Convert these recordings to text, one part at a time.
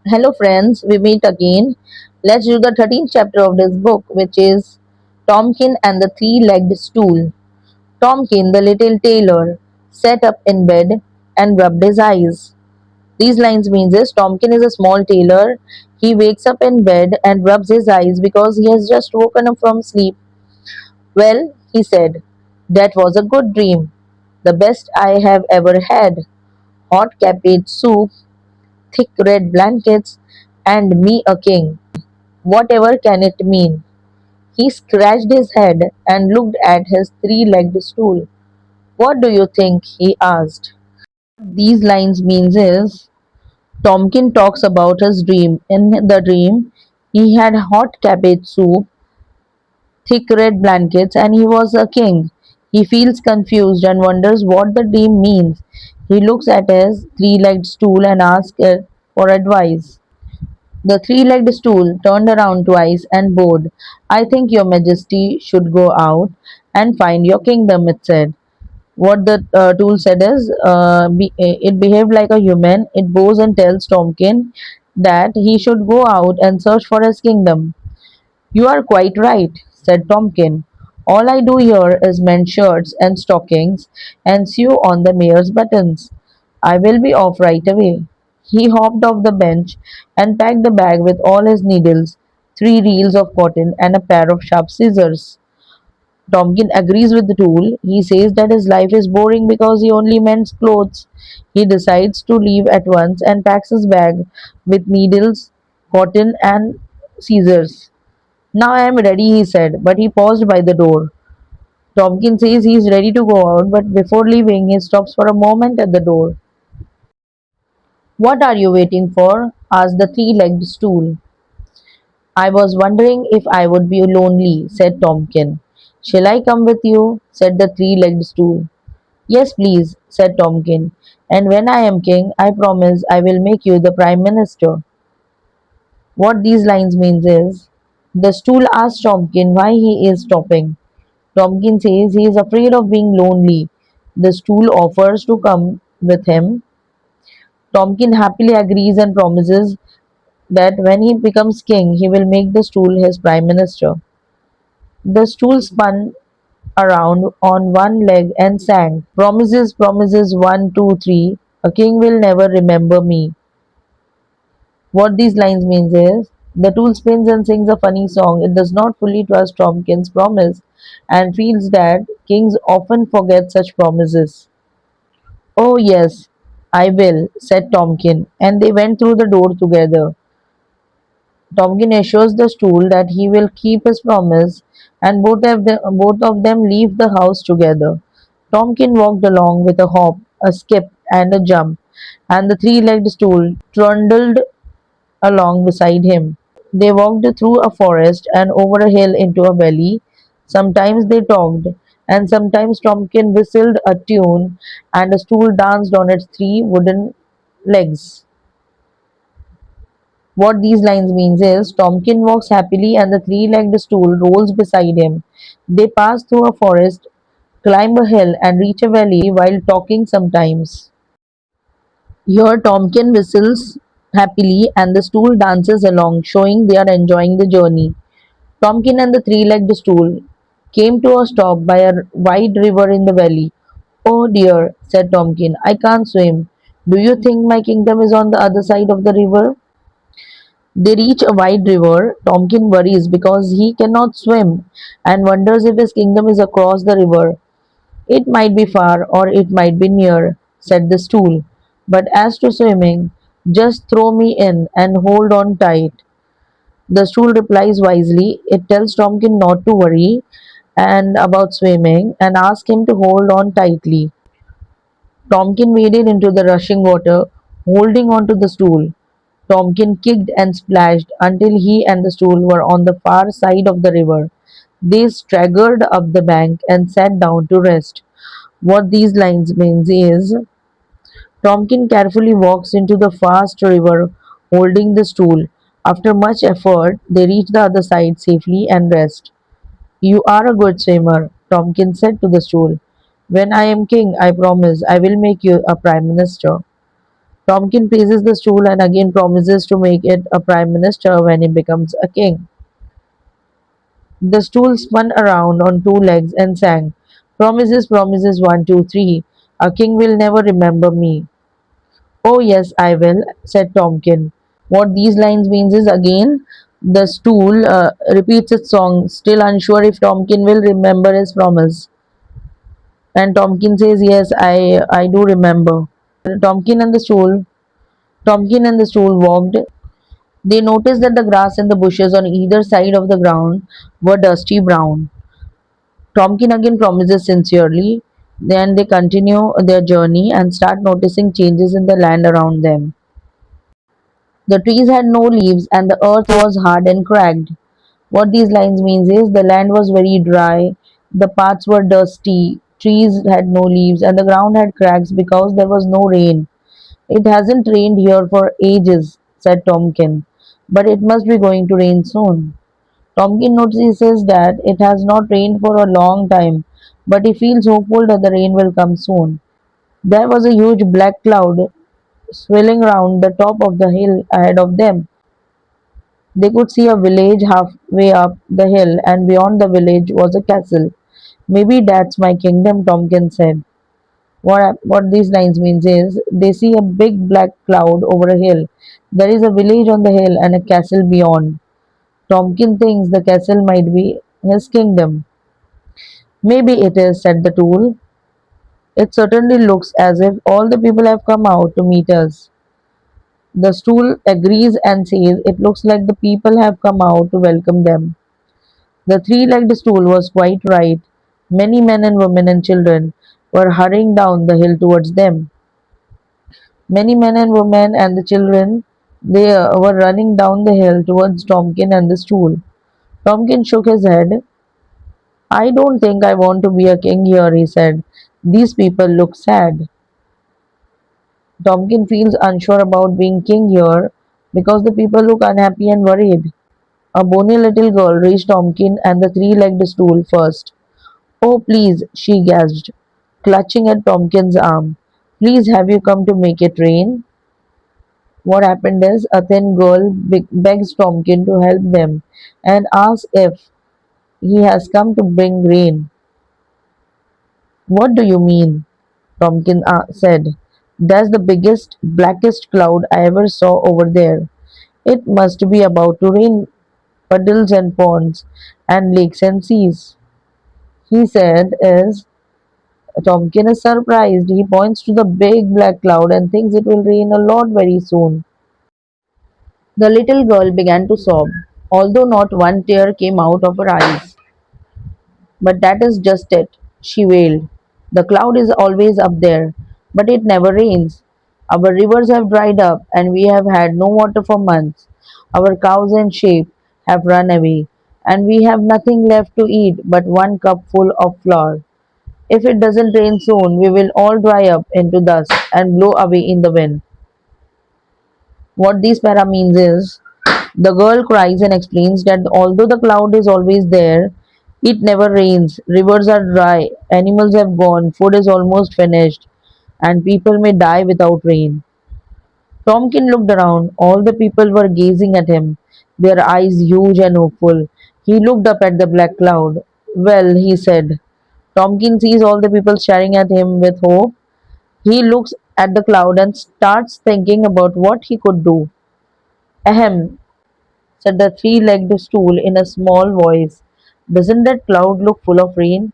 Hello, friends, we meet again. Let's do the 13th chapter of this book, which is Tomkin and the Three Legged Stool. Tomkin, the little tailor, sat up in bed and rubbed his eyes. These lines mean this Tomkin is a small tailor. He wakes up in bed and rubs his eyes because he has just woken up from sleep. Well, he said, that was a good dream, the best I have ever had. Hot cabbage soup, thick red blankets, and me a king. Whatever can it mean? He scratched his head and looked at his three-legged stool. What do you think? He asked. These lines means is Tomkin talks about his dream. In the dream, he had hot cabbage soup, thick red blankets, and he was a king. He feels confused and wonders what the dream means. He looks at his three-legged stool and asks it for advice. The three-legged stool turned around twice and bowed. I think your majesty should go out and find your kingdom, it said. What the tool said is, it behaved like a human. It bows and tells Tomkin that he should go out and search for his kingdom. You are quite right, said Tomkin. All I do here is mend shirts and stockings and sew on the mayor's buttons. I will be off right away. He hopped off the bench and packed the bag with all his needles, three reels of cotton, and a pair of sharp scissors. Tomkin agrees with the tool. He says that his life is boring because he only mends clothes. He decides to leave at once and packs his bag with needles, cotton, and scissors. Now I am ready, he said, but he paused by the door. Tomkin says he is ready to go out, but before leaving, he stops for a moment at the door. What are you waiting for? Asked the three-legged stool. I was wondering if I would be lonely, said Tomkin. Shall I come with you? Said the three-legged stool. Yes, please, said Tomkin. And when I am king, I promise I will make you the prime minister. What these lines means is, the stool asks Tomkin why he is stopping. Tomkin says he is afraid of being lonely. The stool offers to come with him. Tomkin happily agrees and promises that when he becomes king, he will make the stool his prime minister. The stool spun around on one leg and sang, Promises, promises, one, two, three. A king will never remember me. What these lines means is, the tool spins and sings a funny song. It does not fully trust Tomkin's promise and feels that kings often forget such promises. Oh, yes, I will, said Tomkin, and they went through the door together. Tomkin assures the stool that he will keep his promise, and both of them leave the house together. Tomkin walked along with a hop, a skip, and a jump, and the three-legged stool trundled along beside him. They walked through a forest and over a hill into a valley. Sometimes they talked, and sometimes Tomkin whistled a tune, and a stool danced on its three wooden legs. What these lines means is Tomkin walks happily and the three-legged stool rolls beside him. They pass through a forest, climb a hill, and reach a valley while talking sometimes. Here Tomkin whistles happily and the stool dances along, showing they are enjoying the journey. Tomkin and the three-legged stool came to a stop by a wide river in the valley. Oh dear, said Tomkin, I can't swim. Do you think my kingdom is on the other side of the river? They reach a wide river. Tomkin worries because he cannot swim and wonders if his kingdom is across the river. It might be far or it might be near, said the stool. But as to swimming, just throw me in and hold on tight. The stool replies wisely. It tells Tomkin not to worry and about swimming and asks him to hold on tightly. Tomkin waded into the rushing water, holding onto the stool. Tomkin kicked and splashed until he and the stool were on the far side of the river. They staggered up the bank and sat down to rest. What these lines means is Tomkin carefully walks into the fast river holding the stool. After much effort, they reach the other side safely and rest. You are a good swimmer, Tomkin said to the stool. When I am king, I promise I will make you a prime minister. Tomkin praises the stool and again promises to make it a prime minister when he becomes a king. The stool spun around on two legs and sang, "Promises, promises, one, two, three. A king will never remember me." "Oh, yes, I will," said Tomkin. What these lines means is again the stool repeats its song, still unsure if Tomkin will remember his promise. And Tomkin says, "Yes, I do remember." Tomkin and the stool Tomkin and the stool walked. They noticed that the grass and the bushes on either side of the ground were dusty brown. Tomkin again promises sincerely. Then they continue their journey and start noticing changes in the land around them. The trees had no leaves and the earth was hard and cracked. What these lines means is the land was very dry, the paths were dusty, trees had no leaves, and the ground had cracks because there was no rain. "It hasn't rained here for ages," said Tomkin, "but it must be going to rain soon." Tomkin notices that it has not rained for a long time, but he feels hopeful that the rain will come soon. There was a huge black cloud swirling round the top of the hill ahead of them. They could see a village halfway up the hill, and beyond the village was a castle. "Maybe that's my kingdom," Tomkin said. What these lines means is they see a big black cloud over a hill. There is a village on the hill and a castle beyond. Tomkin thinks the castle might be his kingdom. "Maybe it is," said the tool. "It certainly looks as if all the people have come out to meet us." The stool agrees and says it looks like the people have come out to welcome them. The three-legged stool was quite right. Many men and women and children were hurrying down the hill towards them. Many men and women and the children they were running down the hill towards Tomkin and the stool. Tomkin shook his head. "I don't think I want to be a king here," he said. "These people look sad." Tomkin feels unsure about being king here because the people look unhappy and worried. A bony little girl reached Tomkin and the three-legged stool first. "Oh, please," she gasped, clutching at Tomkin's arm. "Please, have you come to make it rain?" What happened is a thin girl begs Tomkin to help them and asks if he has come to bring rain. "What do you mean?" Tomkin said. "That's the biggest, blackest cloud I ever saw over there. It must be about to rain puddles and ponds and lakes and seas." He said, "Is Tomkin is surprised. He points to the big black cloud and thinks it will rain a lot very soon." The little girl began to sob, although not one tear came out of her eyes. "But that is just it," she wailed. "The cloud is always up there, but it never rains. Our rivers have dried up, and we have had no water for months. Our cows and sheep have run away, and we have nothing left to eat but one cup full of flour. If it doesn't rain soon, we will all dry up into dust and blow away in the wind." What these para means is the girl cries and explains that although the cloud is always there, it never rains, rivers are dry, animals have gone, food is almost finished, and people may die without rain. Tomkin looked around. All the people were gazing at him, their eyes huge and hopeful. He looked up at the black cloud. "Well," he said. Tomkin sees all the people staring at him with hope. He looks at the cloud and starts thinking about what he could do. "Ahem," said the three-legged stool in a small voice. "Doesn't that cloud look full of rain?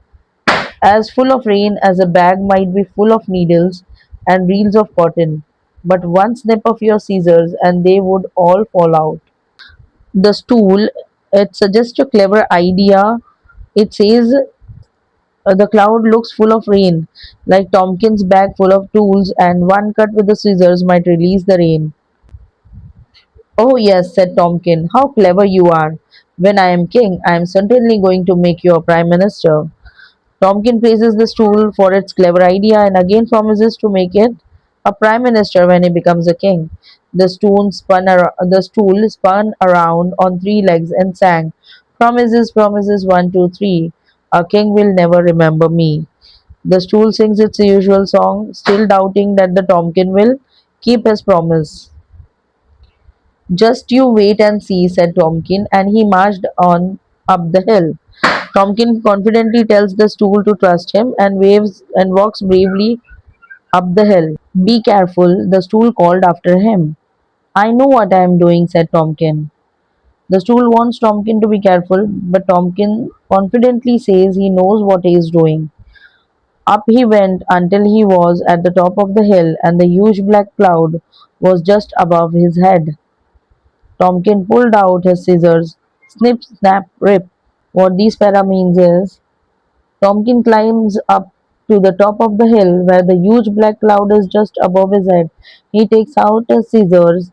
As full of rain as a bag might be full of needles and reels of cotton. But one snip of your scissors and they would all fall out." The stool, it suggests a clever idea. It says the cloud looks full of rain, like Tompkins' bag full of tools, and one cut with the scissors might release the rain. "Oh, yes," said Tomkin, "how clever you are. When I am king, I am certainly going to make you a prime minister." Tomkin praises the stool for its clever idea and again promises to make it a prime minister when he becomes a king. The stool spun around on three legs and sang, "Promises, promises, one, two, three. A king will never remember me." The stool sings its usual song, still doubting that the Tomkin will keep his promise. Just you wait and see, said Tomkin, and he marched on up the hill. Tomkin confidently tells the stool to trust him and waves and walks bravely up the hill. Be careful, the stool called after him. I know what I am doing, said Tomkin. The stool wants Tomkin to be careful, but Tomkin confidently says he knows what he is doing. Up he went until he was at the top of the hill, and the huge black cloud was just above his head. Tomkin pulled out his scissors. Snip, snap, rip. What these para means is Tomkin climbs up to the top of the hill where the huge black cloud is just above his head. He takes out his scissors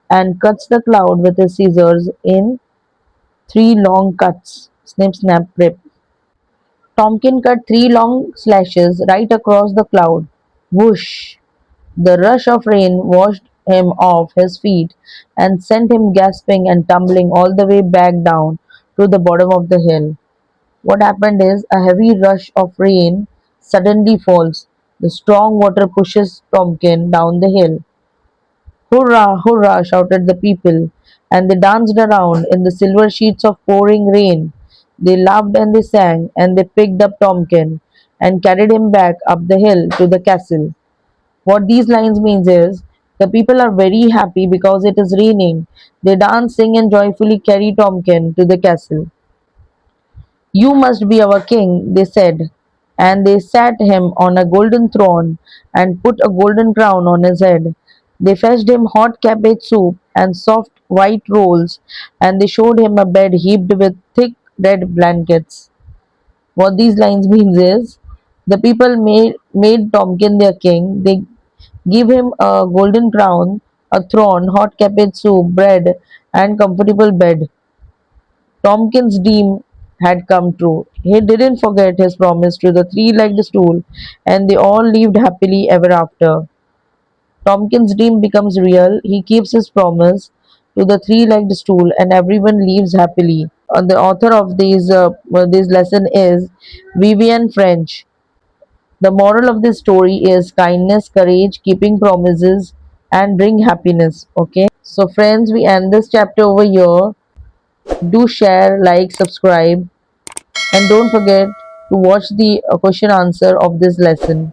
and cuts the cloud with his scissors in three long cuts. Snip, snap, rip. Tomkin cut three long slashes right across the cloud. Whoosh! The rush of rain washed him off his feet and sent him gasping and tumbling all the way back down to the bottom of the hill. What happened is a heavy rush of rain suddenly falls. The strong water pushes Tomkin down the hill. Hurrah, hurrah, shouted the people, and they danced around in the silver sheets of pouring rain. They laughed and they sang, and they picked up Tomkin and carried him back up the hill to the castle. What these lines means is the people are very happy because it is raining. They dance, sing, and joyfully carry Tomkin to the castle. You must be our king, they said, and they sat him on a golden throne and put a golden crown on his head. They fetched him hot cabbage soup and soft white rolls, and they showed him a bed heaped with thick red blankets. What these lines means is the people made Tomkin their king. They give him a golden crown, a throne, hot cabbage soup, bread, and comfortable bed. Tompkins' dream had come true. He didn't forget his promise to the three-legged stool, and they all lived happily ever after. Tompkins' dream becomes real. He keeps his promise to the three-legged stool, and everyone lives happily. The author of this lesson is Vivian French. The moral of this story is kindness, courage, keeping promises, and bring happiness. Okay, so friends, we end this chapter over here. Do share, like, subscribe, and don't forget to watch the question answer of this lesson.